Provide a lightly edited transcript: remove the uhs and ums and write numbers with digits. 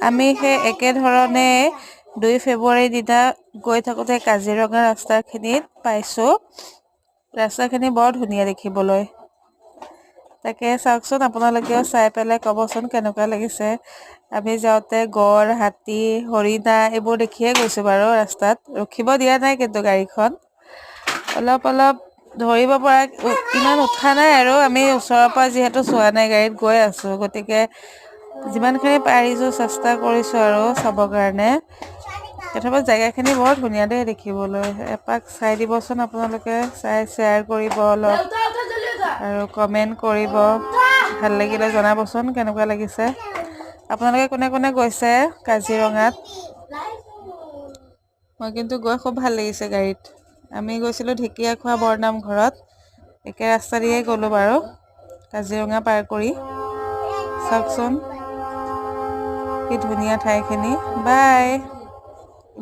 আমি সেই একেধৰণে 2 ফেব্ৰুৱাৰী দিনা গৈ থাকোঁতে কাজিৰঙা ৰাস্তাখিনিত পাইছোঁ। ৰাস্তাখিনি বৰ ধুনীয়া দেখিবলৈ। তাকে চাওকচোন, আপোনালোকেও চাই পেলাই ক'বচোন কেনেকুৱা লাগিছে। আমি যাওঁতে গড়, হাতী, হৰিণা এইবোৰ দেখিয়ে গৈছোঁ বাৰু। ৰাস্তাত ৰখিব দিয়া নাই কিন্তু গাড়ীখন। অলপ ধৰিব পৰা ইমান উঠা নাই আৰু আমি ওচৰৰ পৰা যিহেতু চোৱা নাই, গাড়ীত গৈ আছোঁ, গতিকে যিমানখিনি পাৰিছোঁ চেষ্টা কৰিছোঁ আৰু চাবৰ কাৰণে। তথাপি জেগাখিনি বৰ ধুনীয়া দেই দেখিবলৈ। এপাক চাই দিবচোন আপোনালোকে, চাই শ্বেয়াৰ কৰিব অলপ আৰু কমেণ্ট কৰিব। ভাল লাগিলে জনাবচোন কেনেকুৱা লাগিছে। আপোনালোকে কোনে কোনে গৈছে কাজিৰঙাত? মই কিন্তু গৈ খুব ভাল লাগিছে গাড়ীত। আমি গৈছিলোঁ ঢেকীয়াখোৱা বৰনামঘৰত। একে ৰাস্তা দিয়ে গ'লোঁ বাৰু কাজিৰঙা পাৰ কৰি। চাওকচোন কি ধুনীয়া ঠাইখিনি। বাই।